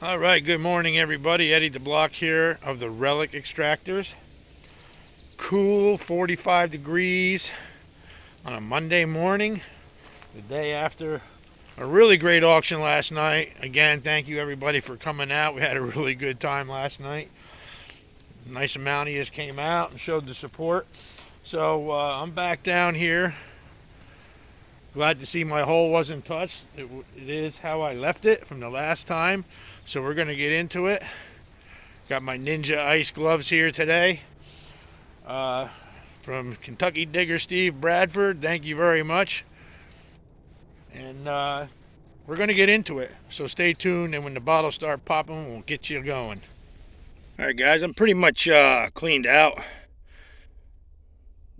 All right, good morning, everybody. Eddie the Block here of the Relic Extractors. Cool 45 degrees on a Monday morning, the day after a really great auction last night. Again, thank you everybody for coming out. We had a really good time last night. A nice amount of you came out and showed the support. So I'm back down here. Glad to see my hole wasn't touched. It is how I left it from the last time. So we're going to get into it. Got my Ninja Ice gloves here today from Kentucky Digger Steve Bradford. Thank you very much. And we're going to get into it. So stay tuned, and when the bottles start popping, we'll get you going. All right, guys, I'm pretty much cleaned out,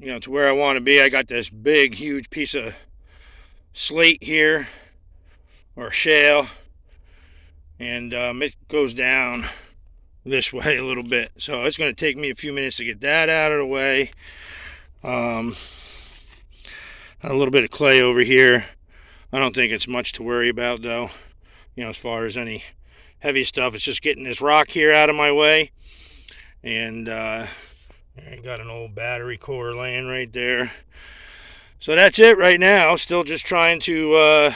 to where I want to be. I got this big, huge piece of slate here, or shale, and it goes down this way a little bit, so it's going to take me a few minutes to get that out of the way. A little bit of clay over here. I don't think it's much to worry about, though, as far as any heavy stuff. It's just getting this rock here out of my way. And I got an old battery core laying right there. So that's it right now. Still just trying to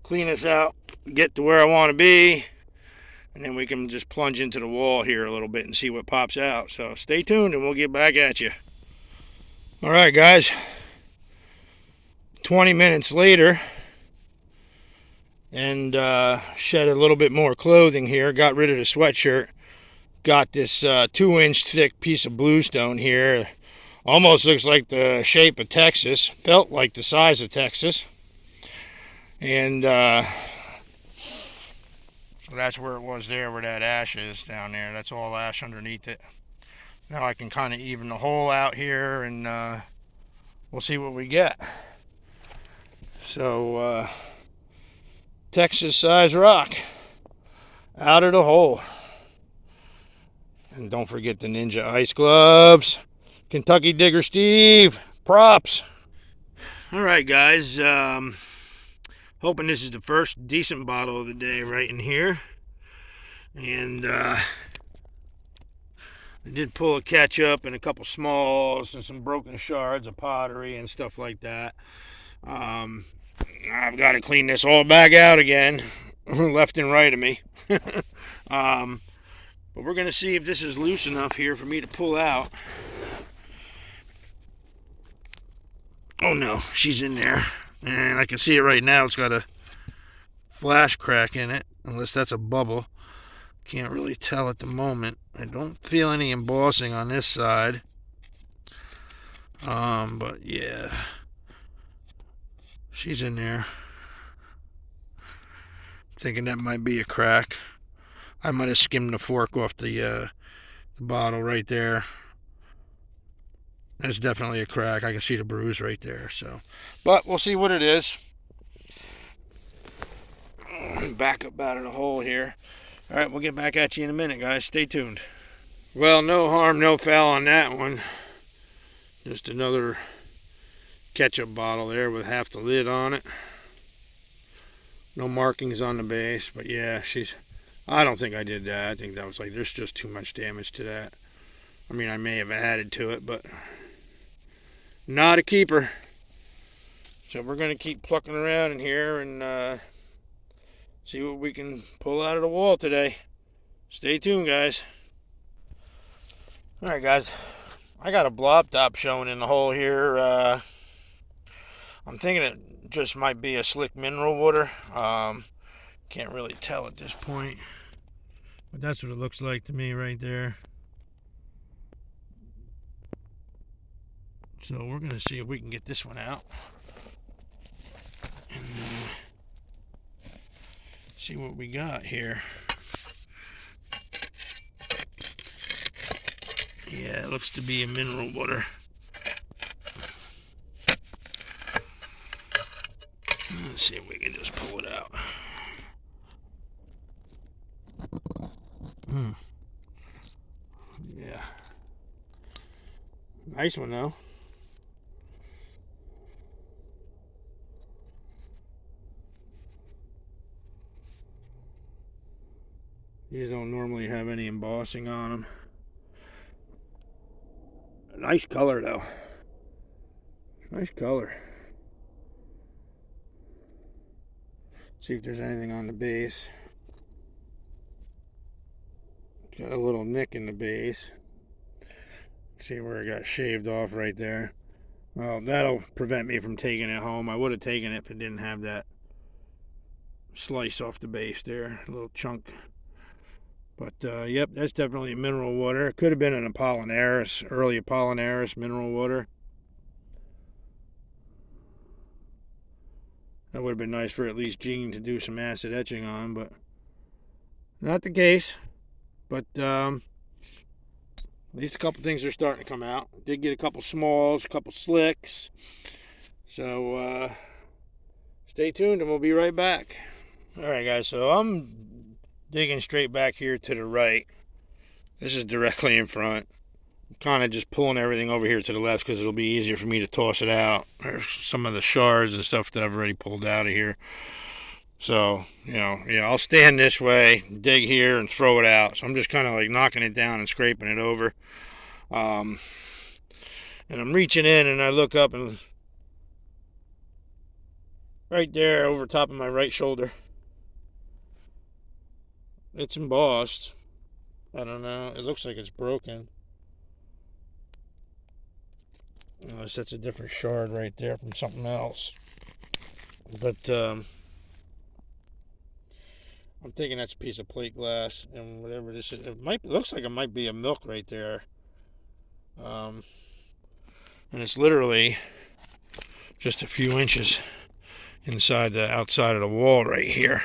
clean this out, get to where I want to be, and then we can just plunge into the wall here a little bit and see what pops out. So stay tuned and we'll get back at you. All right, guys, 20 minutes later, and shed a little bit more clothing here. Got rid of the sweatshirt. Got this 2-inch thick piece of bluestone here. Almost looks like the shape of Texas. Felt like the size of Texas. And so that's where it was there, where that ash is down there. That's all ash underneath it. Now I can kind of even the hole out here, and we'll see what we get. So Texas size rock out of the hole. And don't forget the Ninja Ice gloves. Kentucky Digger Steve, props. All right, guys. Hoping this is the first decent bottle of the day right in here. And I did pull a catch up and a couple smalls and some broken shards of pottery and stuff like that. I've got to clean this all back out again, left and right of me. But we're going to see if this is loose enough here for me to pull out. Oh no, she's in there. And I can see it right now. It's got a flash crack in it, unless that's a bubble. Can't really tell at the moment. I don't feel any embossing on this side. But yeah, she's in there. Thinking that might be a crack. I might have skimmed the fork off the bottle right there. That's definitely a crack. I can see the bruise right there. So, but we'll see what it is. Back up out of the hole here. All right, we'll get back at you in a minute, guys. Stay tuned. Well, no harm, no foul on that one. Just another ketchup bottle there with half the lid on it. No markings on the base, but yeah, I don't think I did that. I think that was there's just too much damage to that. I mean, I may have added to it, but not a keeper. So we're going to keep plucking around in here and see what we can pull out of the wall today. Stay tuned, guys. Alright, guys. I got a blob top showing in the hole here. I'm thinking it just might be a slick mineral water. Can't really tell at this point. But that's what it looks like to me right there. So we're going to see if we can get this one out. And see what we got here. Yeah, it looks to be a mineral water. Let's see if we can just pull it out. Yeah. Nice one, though. These don't normally have any embossing on them. Nice color though. Nice color. See if there's anything on the base. Got a little nick in the base. See where it got shaved off right there. Well, that'll prevent me from taking it home. I would have taken it if it didn't have that slice off the base there, a little chunk. But yep, that's definitely mineral water. It could have been an Apollinaris, early Apollinaris mineral water. That would have been nice for at least Gene to do some acid etching on, but not the case. But at least a couple things are starting to come out. Did get a couple smalls, a couple slicks. So stay tuned and we'll be right back. Alright guys, so I'm digging straight back here to the right. This is directly in front. I'm kind of just pulling everything over here to the left because it'll be easier for me to toss it out. There's some of the shards and stuff that I've already pulled out of here. So, I'll stand this way, dig here, and throw it out. So I'm just kind of like knocking it down and scraping it over. And I'm reaching in and I look up and right there over top of my right shoulder, it's embossed. I don't know. It looks like it's broken. Unless that's a different shard right there from something else. But I'm thinking that's a piece of plate glass, and whatever this is, it looks like it might be a milk right there. And it's literally just a few inches inside the outside of the wall right here.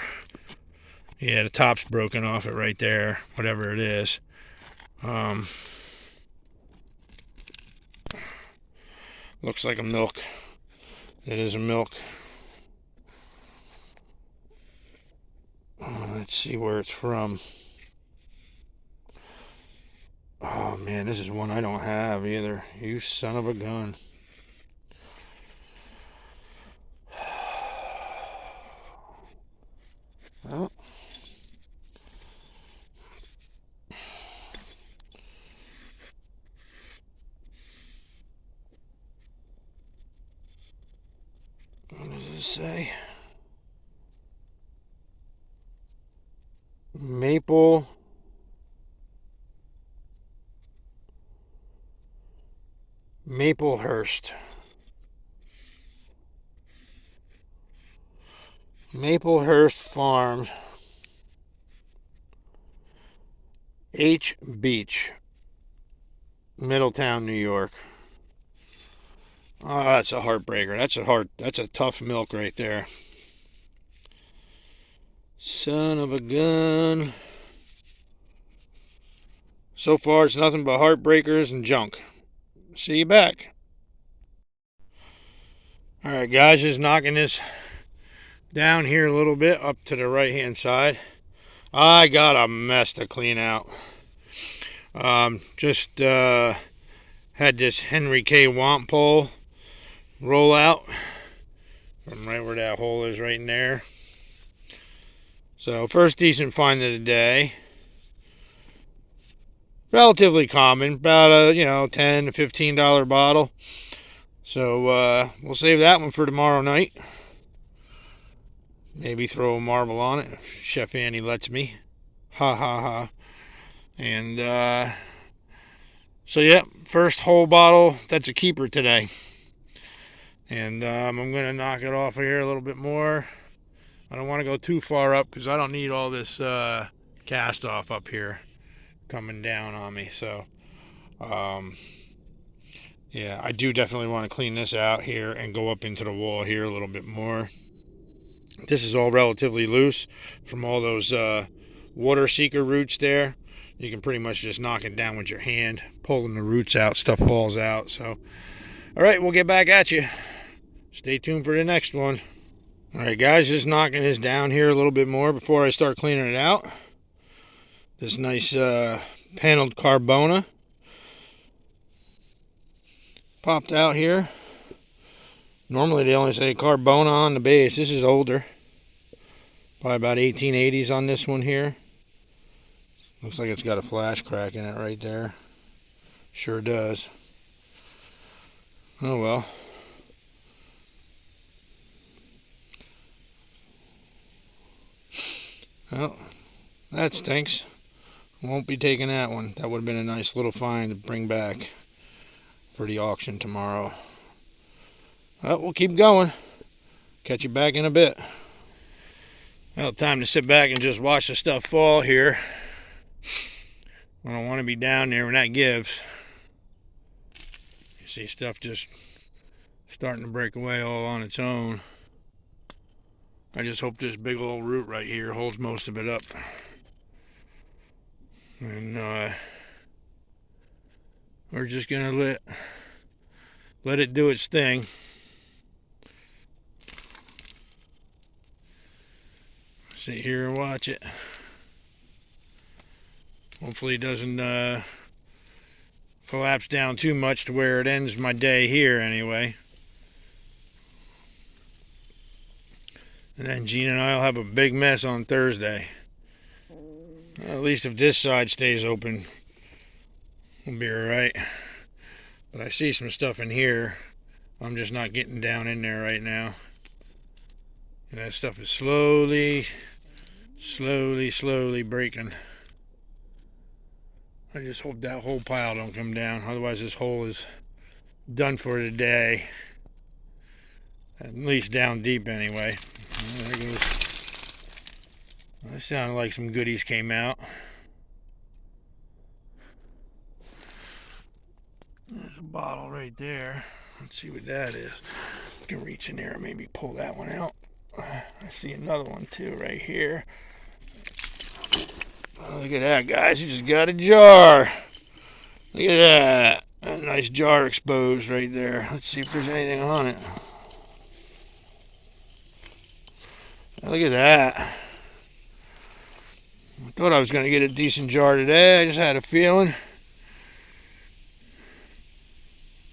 Yeah, the top's broken off it right there, whatever it is. Looks like a milk. It is a milk. Let's see where it's from. Oh man, this is one I don't have either. You son of a gun. Well, what does it say? Maplehurst. Maplehurst Farm. H Beach, Middletown, New York. Oh, that's a heartbreaker. That's a tough milk right there. Son of a gun. So far, it's nothing but heartbreakers and junk. See you back. Alright guys, just knocking this down here a little bit up to the right hand side. I got a mess to clean out. Just had this Henry K. Wampole roll out from right where that hole is, right in there. So first decent find of the day. Relatively common, about a $10 to $15 bottle. So we'll save that one for tomorrow night. Maybe throw a marble on it if Chef Annie lets me. Ha ha ha. And so yeah, first whole bottle, that's a keeper today. And I'm gonna knock it off here a little bit more. I don't want to go too far up because I don't need all this cast off up here coming down on me. So yeah, I do definitely want to clean this out here and go up into the wall here a little bit more. This is all relatively loose from all those water seeker roots there. You can pretty much just knock it down with your hand, pulling the roots out, stuff falls out. So all right, we'll get back at you. Stay tuned for the next one. All right guys, just knocking this down here a little bit more before I start cleaning it out. This nice paneled Carbona popped out here. Normally they only say Carbona on the base. This is older. Probably about 1880s on this one here. Looks like it's got a flash crack in it right there. Sure does. Oh well. Well, that stinks. Won't be taking that one. That would have been a nice little find to bring back for the auction tomorrow. Well, we'll keep going. Catch you back in a bit. Well, time to sit back and just watch the stuff fall here. I don't want to be down there when that gives. You see stuff just starting to break away all on its own. I just hope this big old root right here holds most of it up. And we're just gonna let it do its thing. Sit here and watch it. Hopefully it doesn't collapse down too much to where it ends my day here anyway. And then Gina and I will have a big mess on Thursday. At least if this side stays open, we'll be alright. But I see some stuff in here. I'm just not getting down in there right now. And that stuff is slowly breaking. I just hope that whole pile don't come down. Otherwise this hole is done for today. At least down deep anyway. There goes. That sounded like some goodies came out. There's a bottle right there. Let's see what that is. I can reach in there and maybe pull that one out. I see another one too right here. Oh, look at that, guys. You just got a jar. Look at that. A nice jar exposed right there. Let's see if there's anything on it. Look at that. I thought I was going to get a decent jar today. I just had a feeling.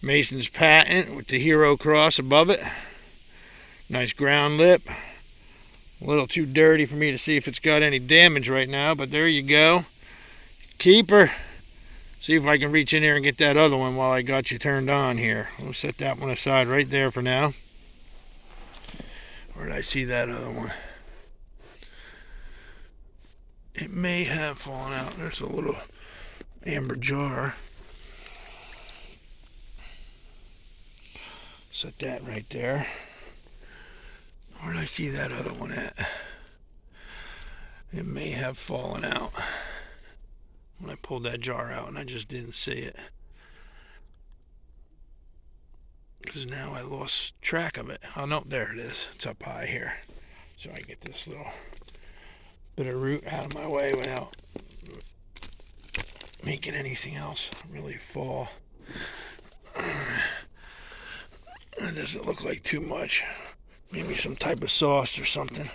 Mason's patent with the Hero Cross above it. Nice ground lip. A little too dirty for me to see if it's got any damage right now, but there you go. Keeper. See if I can reach in there and get that other one while I got you turned on here. We'll set that one aside right there for now. Where did I see that other one? It may have fallen out. There's a little amber jar. Set that right there. Where did I see that other one at? It may have fallen out when I pulled that jar out and I just didn't see it. Because now I lost track of it. Oh no, there it is. It's up high here. So I get this little bit of root out of my way without making anything else really fall. That doesn't look like too much. Maybe some type of sauce or something.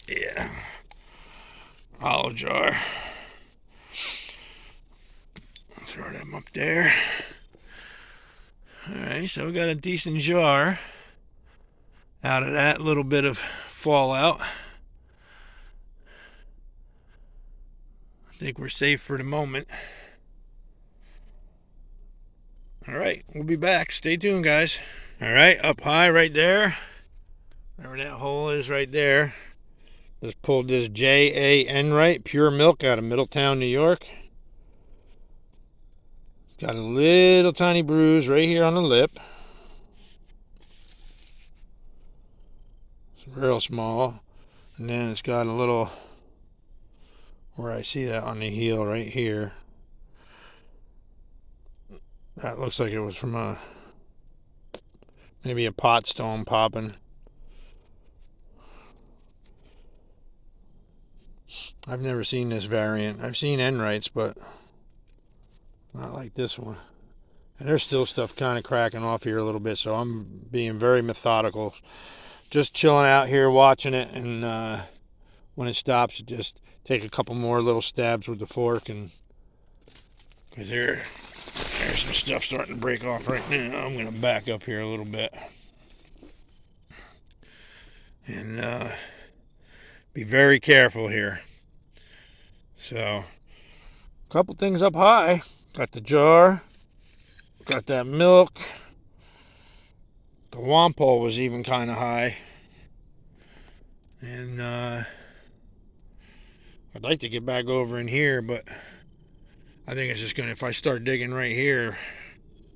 Yeah. Olive jar. Throw them up there. Alright, so we got a decent jar out of that little bit of fallout. I think we're safe for the moment. Alright, we'll be back. Stay tuned, guys. Alright, up high right there. Wherever that hole is right there. Just pulled this J.A.N. right, pure milk out of Middletown, New York. Got a little tiny bruise right here on the lip. It's real small. And then it's got a little, where I see that on the heel right here. That looks like it was from maybe a pot stone popping. I've never seen this variant. I've seen Enrights, but not like this one. And there's still stuff kind of cracking off here a little bit, so I'm being very methodical. Just chilling out here watching it, and when it stops, just take a couple more little stabs with the fork, and because there's some stuff starting to break off right now. I'm going to back up here a little bit. and be very careful here. So, a couple things up high. Got the jar, got that milk. The wampole was even kind of high. And I'd like to get back over in here, but I think it's just going to, if I start digging right here,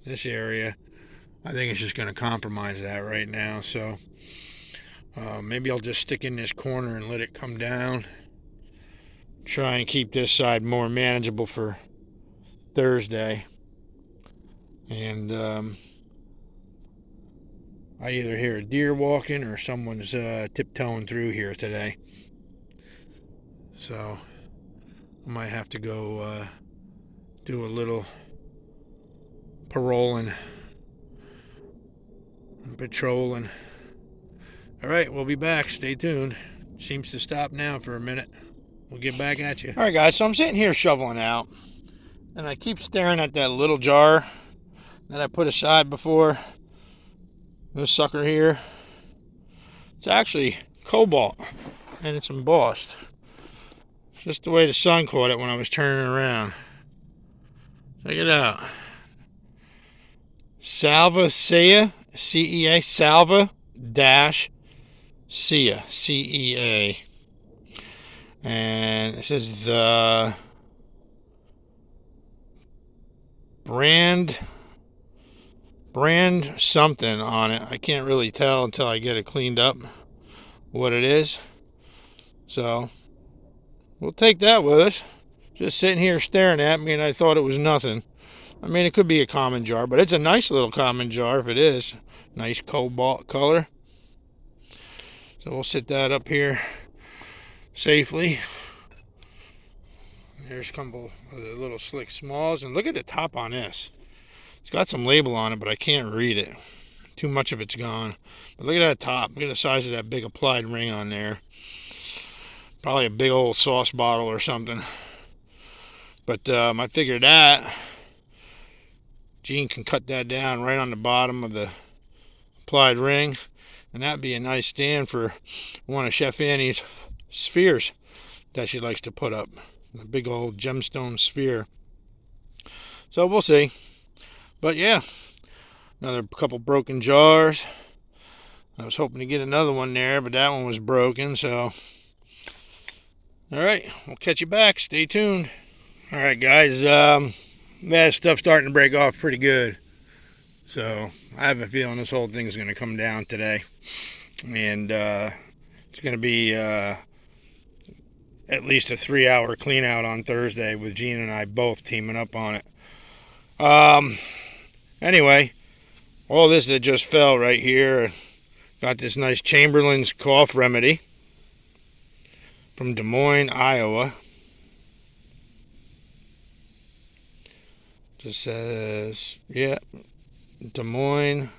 this area, I think it's just going to compromise that right now. So maybe I'll just stick in this corner and let it come down. Try and keep this side more manageable for Thursday. And I either hear a deer walking or someone's tiptoeing through here today. So I might have to go do a little paroling and patrolling. All right, we'll be back. Stay tuned. Seems to stop now for a minute. We'll get back at you. All right, guys, so I'm sitting here shoveling out, and I keep staring at that little jar that I put aside before. This sucker here. It's actually cobalt, and it's embossed. Just the way the sun caught it when I was turning around. Check it out. Salva Sea, C-E-A, Salva dash Sea, C-E-A. And it says the brand something on it. I can't really tell until I get it cleaned up what it is. So we'll take that with us. Just sitting here staring at me, and I thought it was nothing. I mean, it could be a common jar, but it's a nice little common jar if it is. Nice cobalt color. So we'll sit that up here safely. There's a couple of the little slick smalls, and look at the top on this. It's got some label on it, but I can't read it. Too much of it's gone. But look at that top. Look at the size of that big applied ring on there. Probably a big old sauce bottle or something. But I figured that Gene can cut that down right on the bottom of the applied ring, and that'd be a nice stand for one of Chef Annie's spheres that she likes to put up. A big old gemstone sphere. So we'll see. But yeah, another couple broken jars. I was hoping to get another one there, but that one was broken. So all right, we'll catch you back. Stay tuned. All right, guys, that stuff's starting to break off pretty good. So I have a feeling this whole thing's going to come down today. And it's going to be at least a 3-hour clean out on Thursday with Gene and I both teaming up on it. Anyway, all this that just fell right here, got this nice Chamberlains cough remedy from Des Moines, Iowa. Just says, yeah, Des Moines,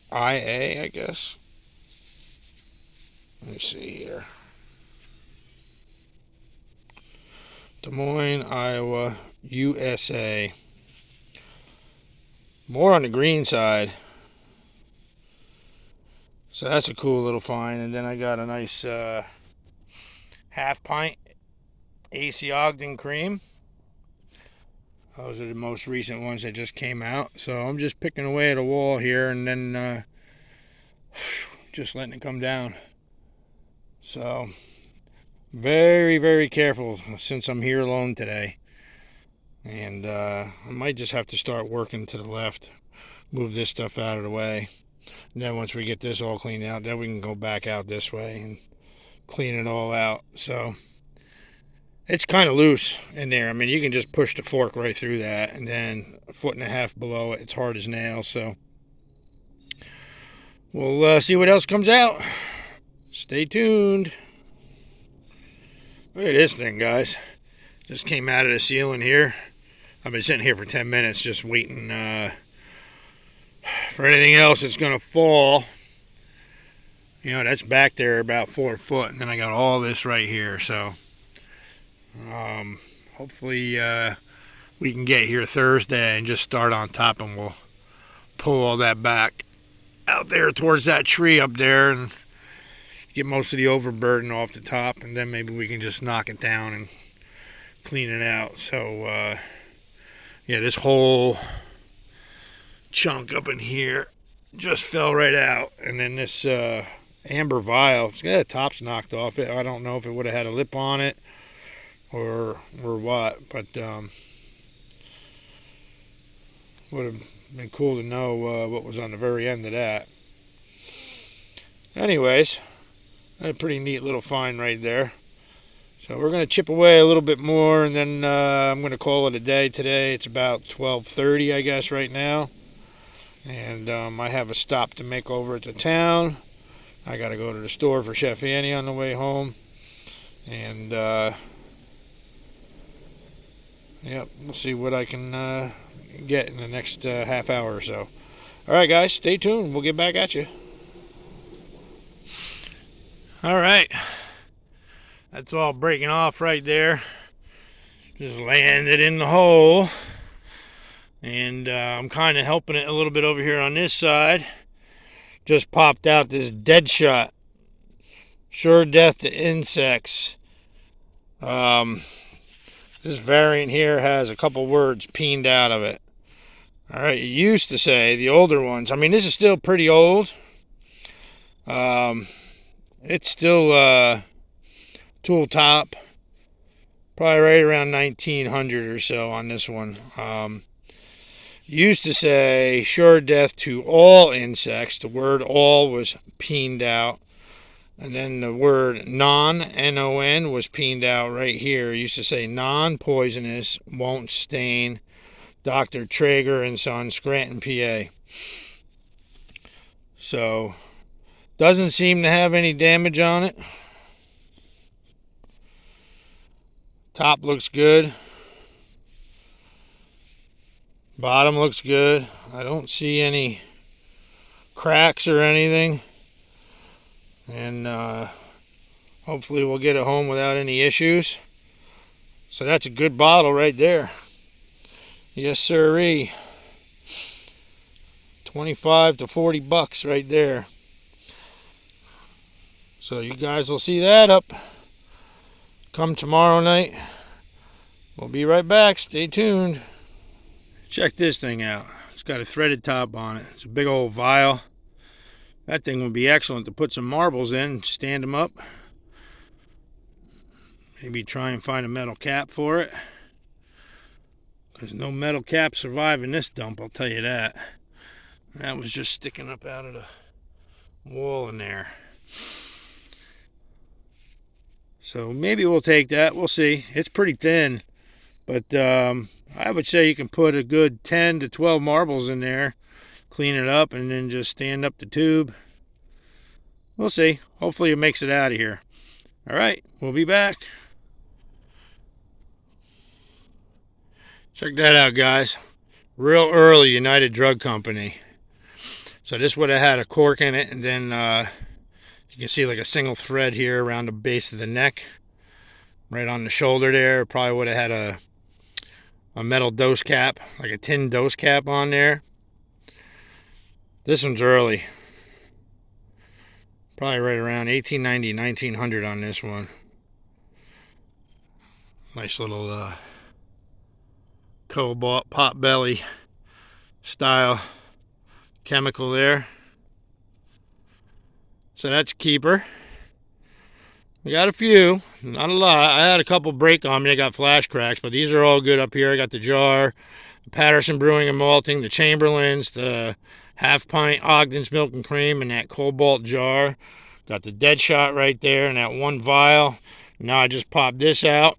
IA, I guess. Let me see here. Des Moines, Iowa, USA. More on the green side. So that's a cool little find. And then I got a nice half pint AC Ogden cream. Those are the most recent ones that just came out. So I'm just picking away at a wall here and then just letting it come down. So very, very careful since I'm here alone today. And I might just have to start working to the left. Move this stuff out of the way. And then once we get this all cleaned out, then we can go back out this way and clean it all out. So it's kind of loose in there. I mean, you can just push the fork right through that, and then a 1.5 feet below it, it's hard as nails. So we'll see what else comes out. Stay tuned. Look at this thing, guys. Just came out of the ceiling here. I've been sitting here for 10 minutes just waiting for anything else that's going to fall. You know, that's back there about 4 foot, and then I got all this right here. So hopefully we can get here Thursday and just start on top, and we'll pull all that back. out there towards that tree up there and get most of the overburden off the top, and then maybe we can just knock it down and clean it out. So yeah, this whole chunk up in here just fell right out, and then this amber vial, it's got the top's knocked off it. I don't know if it would have had a lip on it or what, but would have been cool to know what was on the very end of that. Anyways, a pretty neat little find right there. So we're going to chip away a little bit more, and then I'm going to call it a day today. It's about 12:30, I guess, right now. And I have a stop to make over at the town. I got to go to the store for Chef Annie on the way home. And, yep, we'll see what I can get in the next half hour or so. All right, guys, stay tuned. We'll get back at you. All right. That's all breaking off right there. Just landed in the hole. And I'm kind of helping it a little bit over here on this side. Just popped out this dead shot. Sure death to insects. This variant here has a couple words peened out of it. Alright, it used to say, the older ones, I mean, this is still pretty old. It's still tool top. Probably right around 1900 or so on this one. Used to say sure death to all insects. The word all was peened out. And then the word non, N-O-N, was peened out right here. It used to say non-poisonous, won't stain, Dr. Traeger and Son, Scranton, PA. So, doesn't seem to have any damage on it. Top looks good. Bottom looks good. I don't see any cracks or anything. And hopefully we'll get it home without any issues. So that's a good bottle right there. Yes, sirree. 25 to 40 bucks right there. So you guys will see that up come tomorrow night. We'll be right back. Stay tuned. Check this thing out. It's got a threaded top on it. It's a big old vial. That thing would be excellent to put some marbles in, stand them up. Maybe try and find a metal cap for it. There's no metal cap surviving this dump, I'll tell you that. That was just sticking up out of the wall in there. So maybe we'll take that. We'll see. It's pretty thin. But I would say you can put a good 10 to 12 marbles in there, clean it up, and then just stand up the tube. We'll see. Hopefully it makes it out of here. All right, we'll be back. Check that out, guys. Real early United Drug Company. So this would have had a cork in it, and then you can see like a single thread here around the base of the neck. Right on the shoulder there. Probably would have had a metal dose cap, like a tin dose cap on there. This one's early. Probably right around 1890, 1900 on this one. Nice little cobalt pot belly style chemical there. So that's a keeper. We got a few, not a lot. I had a couple break on me. I got flash cracks, but these are all good up here. I got the jar, the Patterson Brewing and Malting, the Chamberlains, the half pint Ogden's Milk and Cream, and that cobalt jar. Got the dead shot right there and that one vial. Now I just popped this out.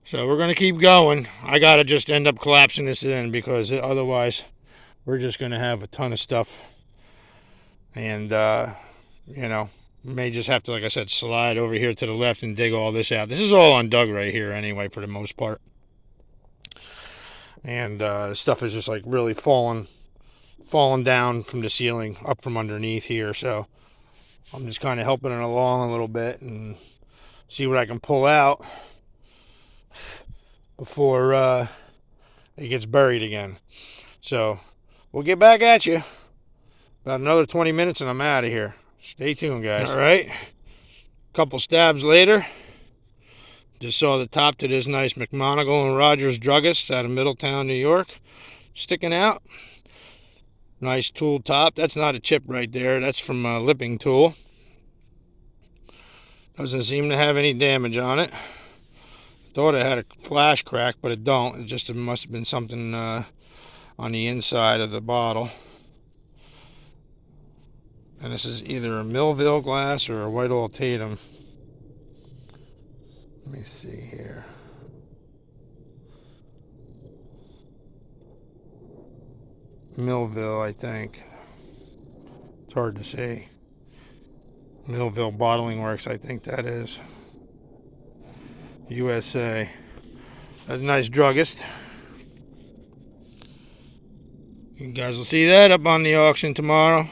So we're going to keep going. I got to just end up collapsing this in because otherwise we're just going to have a ton of stuff. And, you know, may just have to, like I said, slide over here to the left and dig all this out. This is all undug right here anyway for the most part. And the stuff is just like really falling down from the ceiling, up from underneath here. So I'm just kind of helping it along a little bit and see what I can pull out before it gets buried again. So we'll get back at you. About another 20 minutes and I'm out of here. Stay tuned, guys. All right. Couple stabs later. Just saw the top to this nice McMonagle and Rogers Druggist out of Middletown, New York. Sticking out. Nice tool top. That's not a chip right there. That's from a lipping tool. Doesn't seem to have any damage on it. Thought it had a flash crack, but it don't. It must have been something on the inside of the bottle. And this is either a Millville glass or a white oil Tatum. Let me see here. Millville, I think. It's hard to see. Millville Bottling Works, I think that is. USA. That's a nice druggist. You guys will see that up on the auction tomorrow.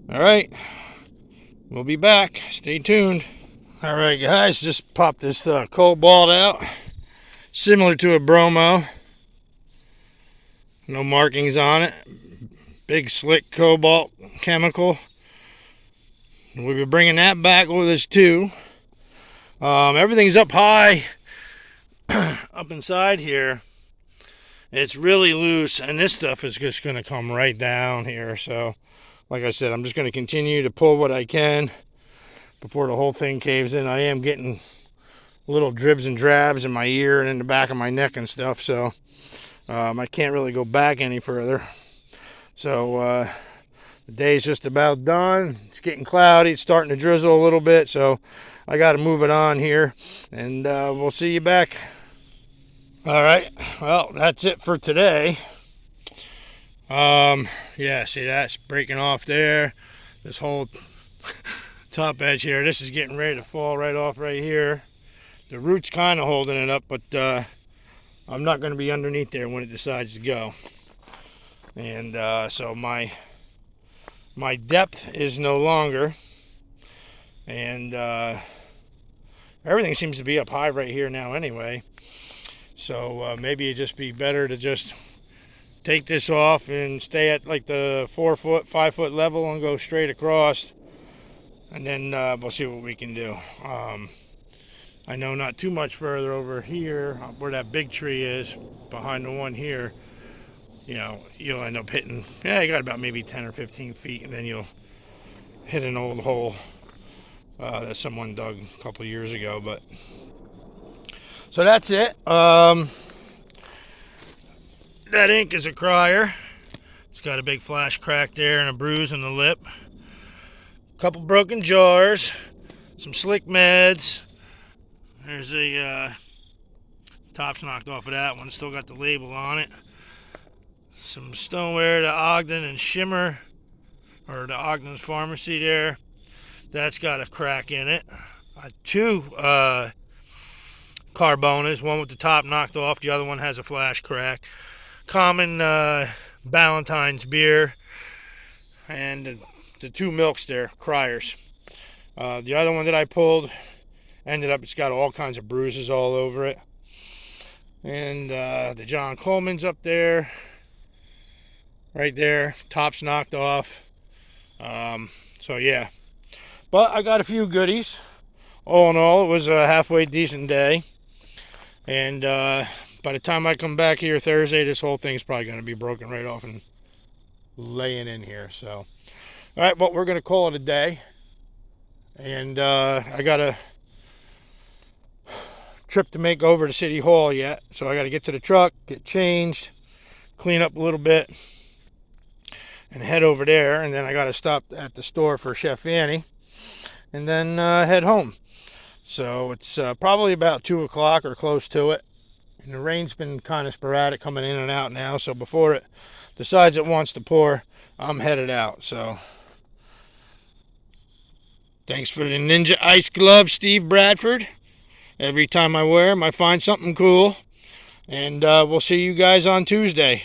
Alright. We'll be back. Stay tuned. Alright guys, just popped this cobalt out. Similar to a bromo. No markings on it. Big slick cobalt chemical. We'll be bringing that back with us too. Everything's up high, up inside here. It's really loose, and this stuff is just going to come right down here. So, like I said, I'm just going to continue to pull what I can before the whole thing caves in. I am getting little dribs and drabs in my ear and in the back of my neck and stuff, so I can't really go back any further. So, the day's just about done. It's getting cloudy. It's starting to drizzle a little bit, so I got to move it on here, and we'll see you back. All right, well, that's it for today. Yeah, see, that's breaking off there. This whole top edge here, this is getting ready to fall right off right here. The root's kind of holding it up, but I'm not going to be underneath there when it decides to go. And so my depth is no longer, and everything seems to be up high right here now anyway. So maybe it'd just be better to just take this off and stay at like the 4 foot, 5 foot level and go straight across, and then we'll see what we can do. I know not too much further over here where that big tree is behind the one here, you know, you'll end up hitting, yeah, you got about maybe 10 or 15 feet, and then you'll hit an old hole that someone dug a couple years ago. But so that's it. That ink is a crier. It's got a big flash crack there and a bruise in the lip. A couple broken jars, some slick meds. There's a top's knocked off of that one. Still got the label on it. Some stoneware, the Ogden and Shimmer, or the Ogden's Pharmacy there. That's got a crack in it. Two Carbonas, one with the top knocked off, the other one has a flash crack. Common Ballantine's beer, and the two milks there, criers. The other one that I pulled ended up, it's got all kinds of bruises all over it. And the John Coleman's up there, right there, top's knocked off. So yeah, but I got a few goodies. All in all, it was a halfway decent day. And by the time I come back here Thursday, this whole thing's probably going to be broken right off and laying in here. So, all right, well, we're going to call it a day. And I got a trip to make over to City Hall yet. So I got to get to the truck, get changed, clean up a little bit, and head over there. And then I got to stop at the store for Chef Annie, and then head home. So it's probably about 2 o'clock or close to it. And the rain's been kind of sporadic coming in and out now. So before it decides it wants to pour, I'm headed out. So thanks for the Ninja Ice Glove, Steve Bradford. Every time I wear them, I find something cool. And we'll see you guys on Tuesday.